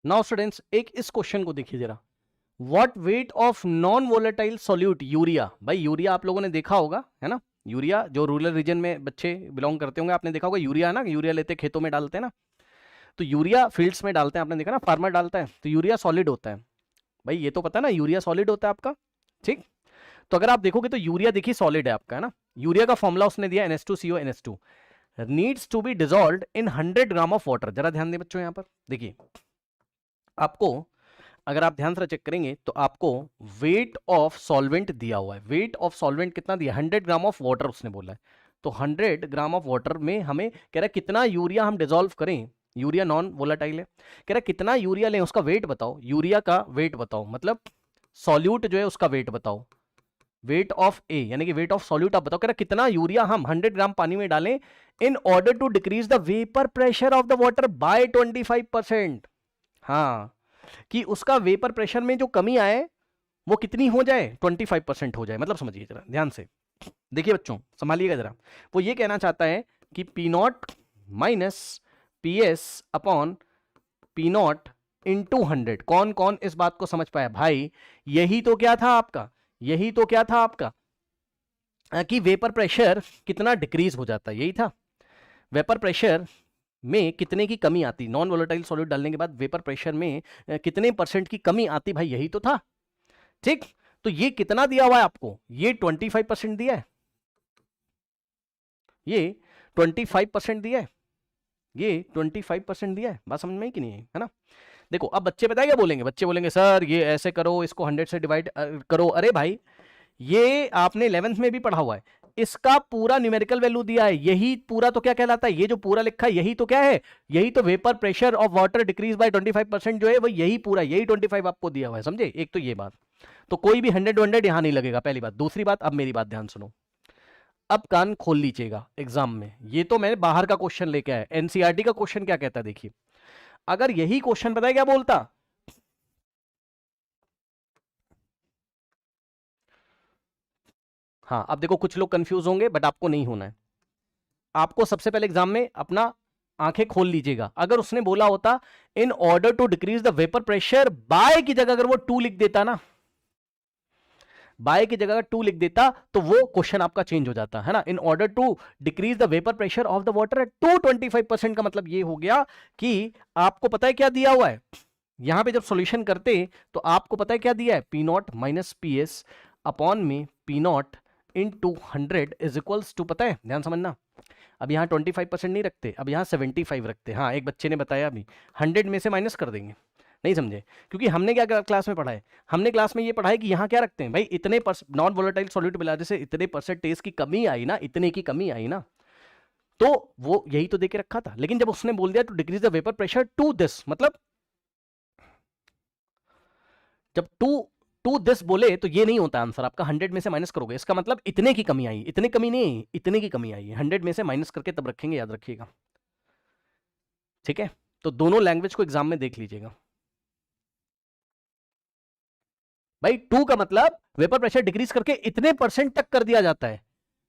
Now students एक इस question को देखिए जरा, what weight of non volatile solute urea. भाई यूरिया आप लोगों ने देखा होगा, है ना। यूरिया जो रूरल रीजन में बच्चे बिलोंग करते होंगे, आपने देखा होगा यूरिया, है ना। यूरिया लेते खेतों में डालते हैं ना, तो यूरिया फील्ड्स में डालते हैं, आपने देखा ना, फार्मर डालता है तो यूरिया सॉलिड होता है। भाई ये तो पता है ना, यूरिया सॉलिड होता है आपका, ठीक। तो अगर आप देखोगे तो यूरिया देखिए सॉलिड है आपका, है ना। यूरिया का फॉर्मूला उसने दिया NH2CO NH2 needs to be dissolved in 100 gram of water. जरा ध्यान दें बच्चों, यहां पर देखिए आपको, अगर आप ध्यान से चेक करेंगे तो आपको वेट ऑफ सॉल्वेंट दिया हुआ है। वेट ऑफ सॉल्वेंट कितना दिया, 100 ग्राम ऑफ वाटर उसने बोला है। तो 100 ग्राम ऑफ वाटर में हमें कह रहा है कितना यूरिया हम डिजोल्व करें। यूरिया नॉन वोलाटाइल है, कह रहा है कितना यूरिया लें, उसका वेट बताओ, यूरिया का वेट बताओ, मतलब सॉल्यूट जो है उसका वेट बताओ, वेट ऑफ ए यानी कि वेट ऑफ सॉल्यूट आप बताओ। कह रहा है कितना यूरिया हम 100 ग्राम पानी में डालें in order to decrease the vapour pressure of the water by 25%। हाँ, कि उसका वेपर प्रेशर में जो कमी आए वो कितनी हो जाए, 25% हो जाए। मतलब समझिए जरा ध्यान से, देखिए बच्चों संभालिएगा जरा। वो ये कहना चाहता है कि P not minus P S upon P not into 100। कौन कौन इस बात को समझ पाया भाई, यही तो क्या था आपका, यही तो क्या था आपका कि वेपर प्रेशर कितना डिक्रीज हो जाता है, यही था। वेपर प्रेशर में कितने की कमी आती, नॉन वोलेटाइल सॉल्यूट डालने के बाद वेपर प्रेशर में कितने परसेंट की कमी आती, भाई यही तो था, ठीक। तो ये कितना दिया हुआ है आपको, ये 25% दिया है, ये 25% दिया है, ये 25% दिया है। बात समझ में ही कि नहीं है ना। देखो अब बच्चे पता है क्या बोलेंगे, बच्चे बोलेंगे सर ये ऐसे करो, इसको 100 से डिवाइड करो। अरे भाई ये आपने 11th में भी पढ़ा हुआ है, इसका पूरा न्यूमेरिकल वैल्यू दिया है, यही पूरा तो क्या कहलाता है, ये जो पूरा लिखा है यही तो क्या है, यही तो vapour pressure of water decrease by 25% जो है वो यही पूरा, यही 25 आपको दिया हुआ है, समझे। एक तो ये बात, तो कोई भी 100 यहां नहीं लगेगा, पहली बात। दूसरी बात, अब मेरी बात ध्यान सुनो, अब कान खोल लीजिएगा एग्जाम में, ये तो मैंने बाहर का क्वेश्चन लेके आया, एनसीईआरटी का क्वेश्चन क्या कहता है देखिए। अगर यही क्वेश्चन पता है क्या बोलता, हाँ अब देखो कुछ लोग कंफ्यूज होंगे बट आपको नहीं होना है। आपको सबसे पहले एग्जाम में अपना आंखें खोल लीजिएगा, अगर उसने बोला होता in order to decrease the vapour pressure by की जगह अगर वो 2 लिख देता ना, बाय की जगह 2 लिख देता तो वो क्वेश्चन आपका चेंज हो जाता, है ना। In order to decrease the vapour pressure of the water at 25% का मतलब ये हो गया कि आपको पता है क्या दिया हुआ है, यहां पे जब सॉल्यूशन करते तो आपको पता है क्या दिया है, P not minus P S upon में P not in 200 is equals to, पता है ध्यान समझना। अब यहाँ 25% नहीं रखते, अब यहाँ 75 रखते। हाँ एक बच्चे ने बताया अभी 100 में से माइनस कर देंगे, नहीं समझे, क्योंकि हमने क्या क्लास में पढ़ा है, हमने क्लास में ये पढ़ा है कि यहाँ क्या रखते हैं भाई, इतने नॉन वोलेटाइल सॉल्यूट मिलाने से इतने परसेंटेज की कमी आई ना, इतने की कमी आई ना, तो वो यही तो देके रखा था। लेकिन जब उसने बोल दिया to decrease the vapour pressure to this, मतलब जब टू दिस बोले तो ये नहीं होता आंसर आपका, 100 में से माइनस करोगे, इसका मतलब इतने की कमी आई, इतने कमी नहीं, इतने की कमी आई, 100 में से माइनस करके तब रखेंगे, याद रखिएगा, ठीक है। तो दोनों लैंग्वेज को एग्जाम में देख लीजिएगा भाई। 2 का मतलब वेपर प्रेशर डिक्रीज करके इतने परसेंट तक कर दिया जाता है,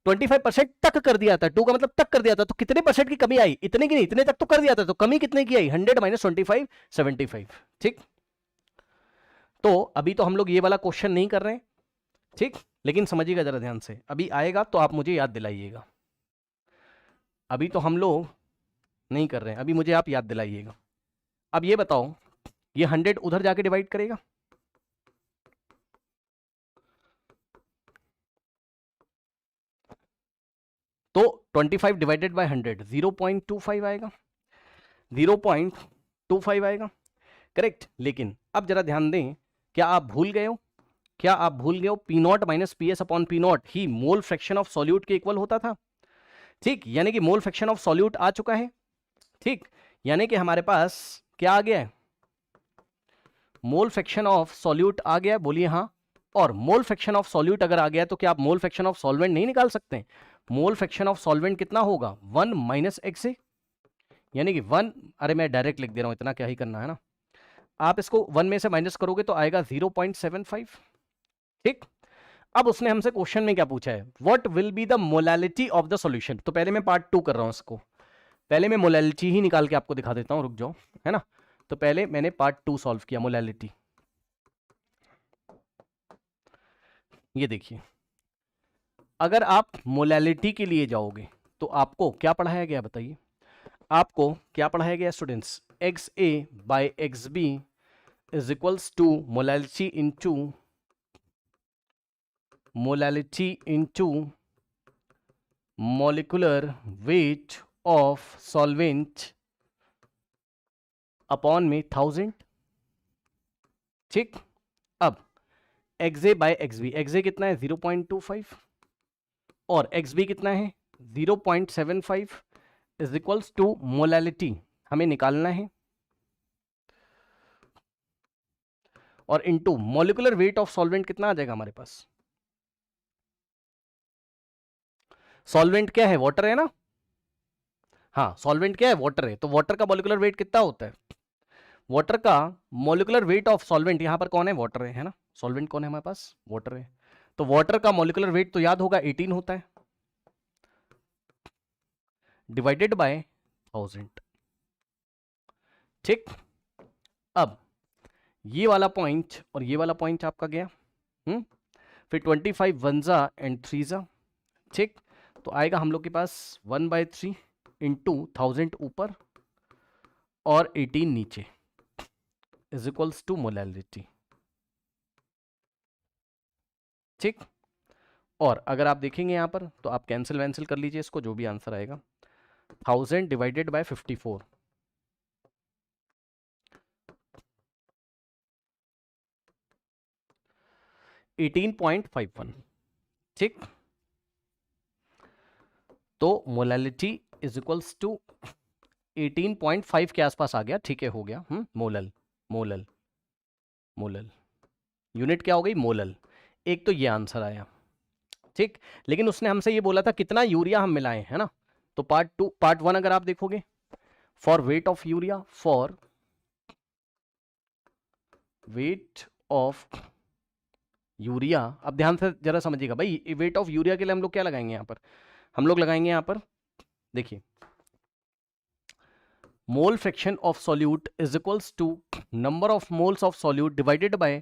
25% तक कर दिया था, 2 का मतलब तक कर दिया था, तो कितने परसेंट की कमी आई, इतने की नहीं, इतने तक तो कर दिया था, तो कमी कितने की आई, 100 माइनस 25 75, ठीक। तो अभी तो हम लोग ये वाला क्वेश्चन नहीं कर रहे हैं, ठीक, लेकिन समझिएगा जरा ध्यान से, अभी आएगा तो आप मुझे याद दिलाइएगा। अभी तो हम लोग नहीं कर रहे हैं, अभी मुझे आप याद दिलाइएगा। अब ये बताओ, ये 100 उधर जाके डिवाइड करेगा, तो 25 डिवाइडेड बाय 100 0.25 आएगा, 0.25 आएगा, करेक्ट। लेकिन अब जरा ध्यान दें, क्या आप भूल गए हो, क्या आप भूल गए हो, P not minus P S upon P not he mole fraction of solute के इक्वल होता था, ठीक। यानी कि मोल फ्रैक्शन ऑफ सॉल्यूट आ चुका है, ठीक। यानी कि हमारे पास क्या आ गया है, मोल फ्रैक्शन ऑफ सॉल्यूट आ गया, बोलिए हाँ। और मोल फ्रैक्शन ऑफ सॉल्यूट अगर आ गया तो क्या आप मोल फ्रैक्शन ऑफ सॉल्वेंट नहीं निकाल सकते, मोल फ्रैक्शन ऑफ सॉल्वेंट कितना होगा 1 माइनस एक्स ए, यानी कि 1, अरे मैं डायरेक्ट लिख दे रहा हूं, इतना क्या ही करना है ना, आप इसको 1 में से माइनस करोगे तो आएगा 0.75, ठीक। अब उसने हमसे क्वेश्चन में क्या पूछा है, what will be the molality of the solution. तो पहले मैं पार्ट 2 कर रहा हूं इसको, पहले मैं मोलैलिटी ही निकाल के आपको दिखा देता हूं, रुक जाओ, है ना। तो पहले मैंने पार्ट 2 सॉल्व किया, मोलैलिटी। ये देखिए, अगर आप मोलैलिटी के लिए जाओगे तो आपको क्या पढ़ाया गया बताइए? आपको क्या पढ़ाया गया students? X A by X B is equals to molality into molecular weight of solvent upon में 1000। ठीक, अब XA बाय XB, XA कितना है 0.25 और XB कितना है 0.75 इज इक्वल्स टू मोलैलिटी हमें निकालना है, और into molecular weight of solvent कितना आ जाएगा हमारे पास? सॉल्वेंट क्या है? वाटर है ना। हाँ, सॉल्वेंट क्या है? वाटर है। तो वाटर का मॉलिक्यूलर वेट कितना होता है? वाटर का मॉलिक्यूलर वेट ऑफ सॉल्वेंट, यहां पर कौन है? वाटर है ना। सॉल्वेंट कौन है हमारे पास? वाटर है। तो वाटर का मॉलिक्यूलर वेट तो याद होगा 18 होता है, डिवाइडेड बाय 1000। ठीक, अब ये वाला पॉइंट और ये वाला पॉइंट आपका गया, फिर 25 वनजा एंड थ्रीजा। ठीक, तो आएगा हम लोग के पास 1/3 इंटू 1000 ऊपर और 18 नीचे इज इक्वल्स टू मोलैलिटी। ठीक, और अगर आप देखेंगे यहां पर तो आप कैंसिल वैंसिल कर लीजिए इसको, जो भी आंसर आएगा 1000 डिवाइडेड बाय 54, 18.51। ठीक, तो मोलैलिटी इज इक्वल्स टू 18.5 के आसपास आ गया। ठीक है, हो गया। मोलल मोलल मोलल यूनिट क्या हो गई? मोलल। एक तो ये आंसर आया। ठीक, लेकिन उसने हमसे ये बोला था कितना यूरिया हम मिलाएं, है ना। तो पार्ट 1 अगर आप देखोगे, for weight of urea, for weight of urea, अब ध्यान से जरा समझिएगा भाई, वेट ऑफ यूरिया के लिए हम लोग क्या लगाएंगे यहां पर? हम लोग लगाएंगे यहां पर, देखिए, mole fraction of solute is equals to number of moles of solute divided by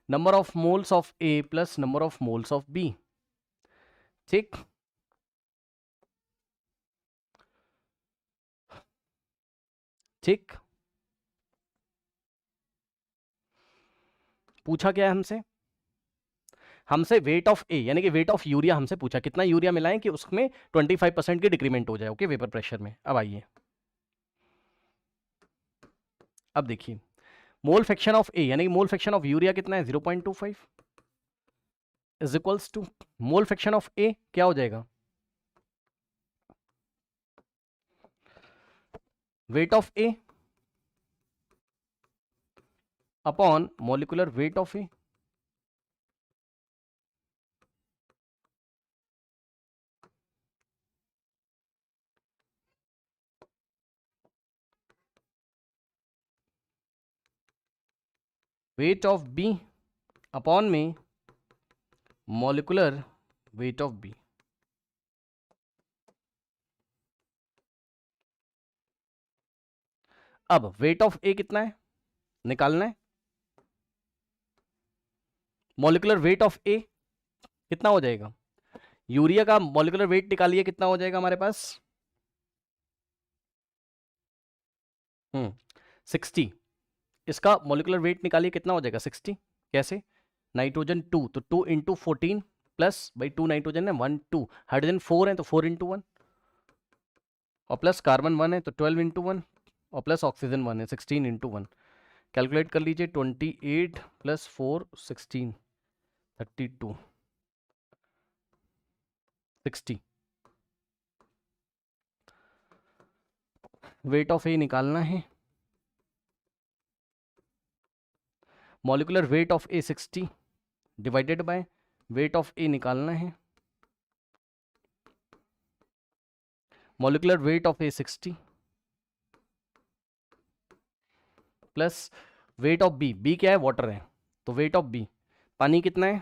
number of moles of A plus number of moles of B. ठीक, ठीक, पूछा क्या है हमसे? हमसे वेट ऑफ ए यानी कि वेट ऑफ यूरिया हमसे पूछा, कितना यूरिया मिलाएं कि उसमें 25% की डिक्रीमेंट हो जाए, ओके, वेपर प्रेशर में। अब आइए, अब देखिए, मोल फ्रैक्शन ऑफ ए यानी कि मोल फ्रैक्शन ऑफ यूरिया कितना है 0.25 is equals to mole fraction of A क्या हो जाएगा? Weight of A upon molecular weight of A. Weight of B upon में मॉलिक्यूलर वेट ऑफ बी। अब वेट ऑफ ए कितना है निकालना है, मॉलिक्यूलर वेट ऑफ ए कितना हो जाएगा? यूरिया का मॉलिक्यूलर वेट निकालिए, कितना हो जाएगा हमारे पास? 60। इसका मॉलिक्यूलर वेट निकालिए, कितना हो जाएगा 60? कैसे? नाइट्रोजन 2, तो 2 इंटू 14 प्लस भाई 2 नाइट्रोजन है 1 2, हाइड्रोजन 4 है तो 4 इंटू 1, और प्लस कार्बन 1 है तो 12 इंटू 1, और प्लस ऑक्सीजन 1 है 16 इंटू 1। कैलकुलेट कर लीजिए, 28 प्लस 4 16, 32, 60। वेट ऑफ ए निकालना है, molecular weight of A 60 divided by weight of A निकालना है, molecular weight of A 60 plus weight of B, B क्या है? वाटर है, तो वेट ऑफ बी, पानी कितना है?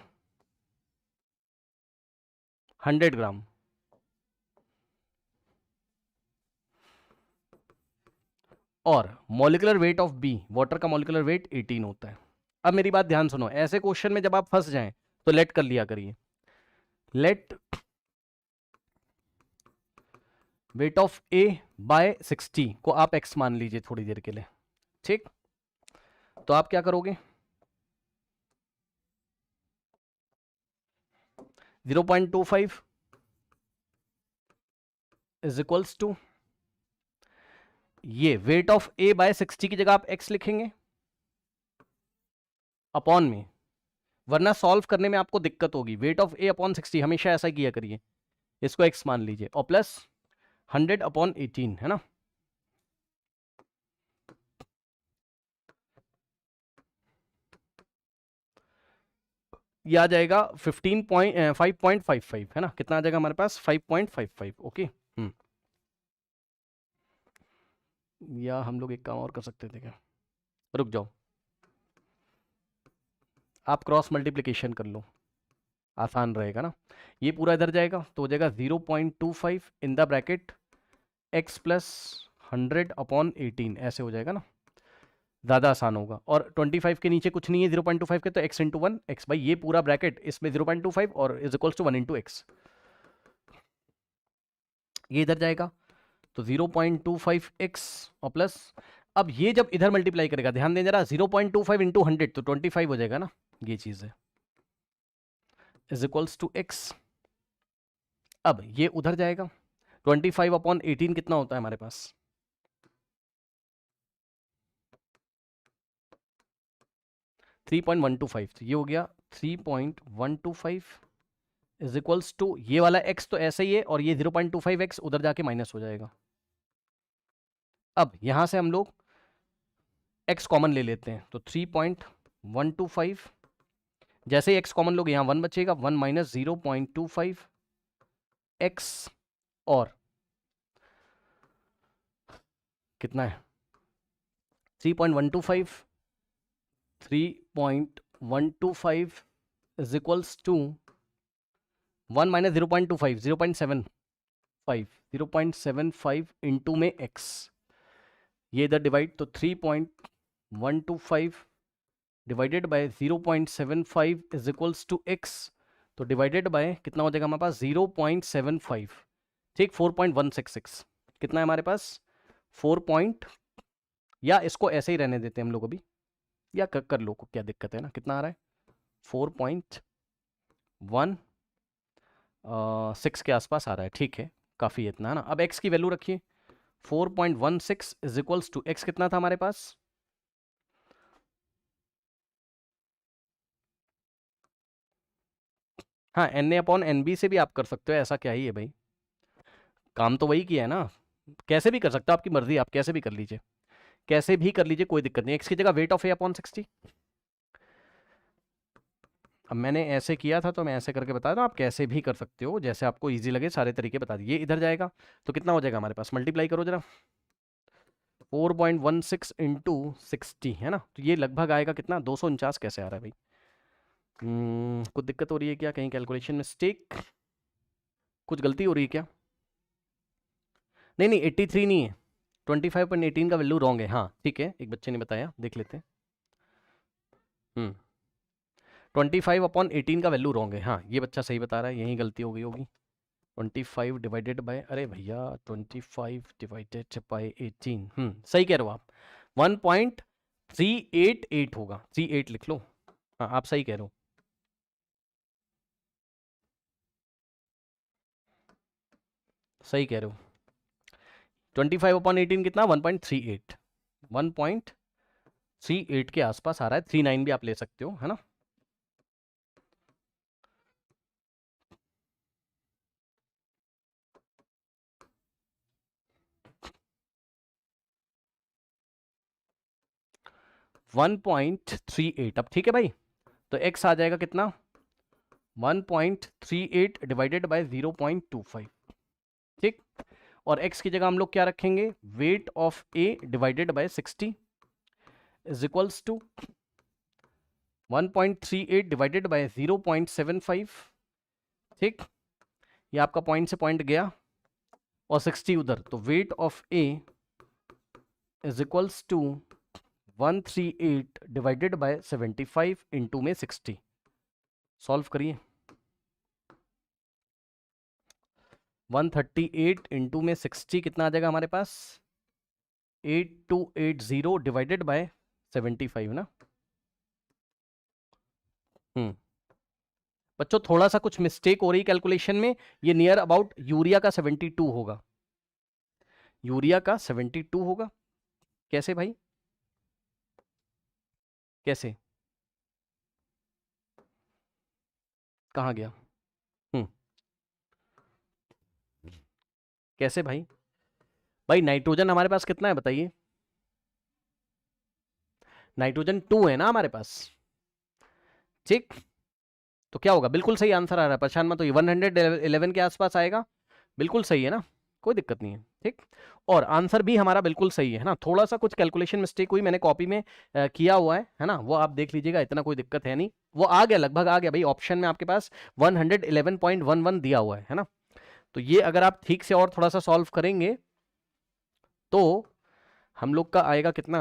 100 ग्राम। और molecular weight of B, water का मॉलिकुलर वेट 18 होता है। अब मेरी बात ध्यान सुनो, ऐसे क्वेश्चन में जब आप फंस जाएं तो लेट कर लिया करिए। Let weight of A by 60 को आप x मान लीजिए थोड़ी देर के लिए, ठीक। तो आप क्या करोगे, 0.25 इज इक्वल्स टू, ये वेट ऑफ ए बाय 60 की जगह आप x लिखेंगे अपॉन में, वरना सॉल्व करने में आपको दिक्कत होगी। वेट ऑफ ए अपॉन 60 हमेशा ऐसा किया करिए, इसको x मान लीजिए, और प्लस 100 अपॉन 18, है ना। ये आ जाएगा 5.55, है ना। कितना आ जाएगा हमारे पास, 5.55। ओके। या हम लोग एक काम और कर सकते थे क्या, रुक जाओ, आप क्रॉस मल्टीप्लिकेशन कर लो, आसान रहेगा ना। ये पूरा इधर जाएगा तो हो जाएगा 0.25 in the bracket x plus 100 upon 18, ऐसे हो जाएगा ना, ज़्यादा आसान होगा। और 25 के नीचे कुछ नहीं है 0.25 के, तो x इंटू 1 x, भाई ये पूरा ब्रैकेट, इसमें 0.25 और is equals to 1 into X, ये इधर जाएगा तो 0.25x और प्लस, अब ये जब इधर मल्टीप्लाई करेगा, ध्यान दें जरा, 0.25 इंटू 100 तो 25 हो जाएगा ना, ये चीज़ है, इज इक्वल्स टू x। अब ये उधर जाएगा, 25 अपॉन 18 कितना होता है हमारे पास, 3.125, तो ये हो गया 3.125 इज इक्वल्स टू, ये वाला x तो ऐसा ही है, और ये 0.25x उधर जाके माइनस हो जाएगा। अब यहां से हम लोग x कॉमन ले लेते हैं, तो 3.125, जैसे ही x कॉमन लोग यहां 1 बचेगा, 1 माइनस 0.25 x, और कितना है 3.125 is equals to 1 minus 0.25 0.75 into में x, ये इधर डिवाइड, तो 3.125 divided by 0.75 is equals to x, तो डिवाइडेड बाय कितना हो जाएगा हमारे पास 0.75, ठीक, 4.166, कितना है हमारे पास 4. या इसको ऐसे ही रहने देते हैं हम लोग अभी, या कर लो, क्या दिक्कत है ना, कितना आ रहा है 4.16 के आसपास आ रहा है, ठीक है, काफ़ी है इतना, है ना। अब x की वैल्यू रखिए, 4.16 इज इक्वल्स टू x कितना था हमारे पास, हाँ NA अपॉन NB से भी आप कर सकते हो, ऐसा क्या ही है भाई, काम तो वही किया है ना, कैसे भी कर सकते हो, आपकी मर्जी, आप कैसे भी कर लीजिए, कैसे भी कर लीजिए, कोई दिक्कत नहीं। x की जगह वेट ऑफ ए अपॉन 60, अब मैंने ऐसे किया था तो मैं ऐसे करके बता रहा हूँ, आप कैसे भी कर सकते हो, जैसे आपको इजी लगे, सारे तरीके बता दिए। इधर जाएगा तो कितना हो जाएगा हमारे पास, मल्टीप्लाई करो जरा, 4.16 इंटू 60, है ना, तो ये लगभग आएगा कितना, 249 कैसे आ रहा है भाई, कुछ दिक्कत हो रही है क्या, कहीं कैलकुलेशन मिस्टेक, कुछ गलती हो रही है क्या, नहीं 83 नहीं है, 25.18 का वैल्यू रॉन्ग है, हाँ ठीक है, एक बच्चे ने बताया, देख लेते हैं। 25 अपॉन 18 का वैल्यू रॉन्ग है, हाँ ये बच्चा सही बता रहा है, यही गलती हो गई होगी। 25 डिवाइडेड बाय, अरे भैया 25 डिवाइडेड बाय 18, सही कह रहे हो आप, 1.388 होगा, 38 लिख लो, हाँ आप सही कह रहे हो, सही कह रहे हो। 25 अपॉन 18 कितना, 1.38, 1.38 के आसपास आ रहा है, 39 भी आप ले सकते हो, है ना। वन 1.38, अब ठीक है भाई, तो x आ जाएगा कितना, 1.38 डिवाइडेड बाय 0.25, ठीक। और x की जगह हम लोग क्या रखेंगे, weight of a divided by 60 is equals to 1.38 divided by 0.75, ठीक, ये आपका पॉइंट से पॉइंट गया और 60 उधर, तो weight of a is equals to 138 divided by 75 into में 60। सॉल्व करिए। 138 इंटू में 60 कितना आ जाएगा हमारे पास? 8280 डिवाइडेड बाय 75 ना। बच्चों थोड़ा सा कुछ मिस्टेक हो रही कैलकुलेशन में, ये नियर अबाउट यूरिया का 72 होगा। यूरिया का 72 होगा। कैसे भाई, कैसे, कहाँ गया? कैसे भाई? भाई नाइट्रोजन हमारे पास कितना है बताइए? नाइट्रोजन 2 है ना हमारे पास, ठीक। तो क्या होगा? बिल्कुल सही आंसर आ रहा है, परेशान मत होइए। 111 के आसपास आएगा, बिल्कुल सही है ना, कोई दिक्कत नहीं है, ठीक। और आंसर भी हमारा बिल्कुल सही है ना। थोड़ा सा कुछ कैलकुलेशन मिस्टेक हुई, मैंने कॉपी में किया हुआ है ना, वो आप देख लीजिएगा, इतना कोई दिक्कत है नहीं। वो आ गया, लगभग आ गया भाई। ऑप्शन में आपके पास 111.11 दिया हुआ है ना। तो ये अगर आप ठीक से और थोड़ा सा सॉल्व करेंगे तो हम लोग का आएगा कितना?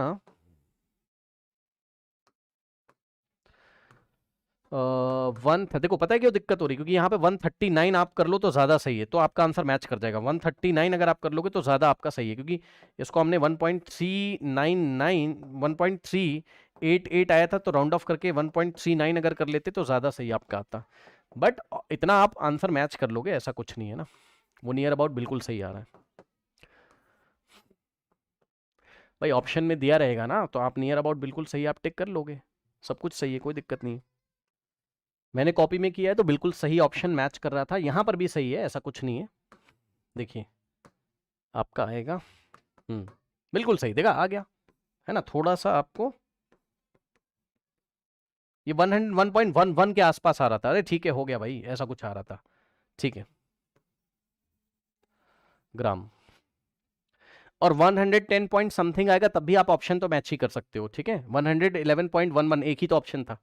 1, देखो पता है क्यों दिक्कत हो रही? क्योंकि यहाँ पे 139 आप कर लो तो ज्यादा सही है, तो आपका आंसर मैच कर जाएगा। 139 अगर आप कर लोगे तो ज्यादा आपका सही है, क्योंकि इसको हमने 1.399 1.388 आया था, तो राउंड ऑफ करके 1.39 अगर कर लेते तो ज्यादा सही आपका आता। बट इतना आप आंसर मैच कर लोगे ऐसा कुछ नहीं है ना, वो नियर अबाउट बिल्कुल सही आ रहा है भाई। ऑप्शन में दिया रहेगा ना, तो आप नियर अबाउट बिल्कुल सही आप टिक कर लोगे, सब कुछ सही है, कोई दिक्कत नहीं। मैंने कॉपी में किया है तो बिल्कुल सही ऑप्शन मैच कर रहा था, यहां पर भी सही है, ऐसा कुछ नहीं है। देखिए आपका आएगा बिल्कुल सही, देखा आ गया है ना। थोड़ा सा आपको ये 1.11 के आसपास आ रहा था। अरे ठीक है, हो गया भाई, ऐसा कुछ आ रहा था, ठीक है। ग्राम और 110 पॉइंट समथिंग आएगा, तब भी आप ऑप्शन तो मैच ही कर सकते हो, ठीक है। 111.11 एक ही तो ऑप्शन था,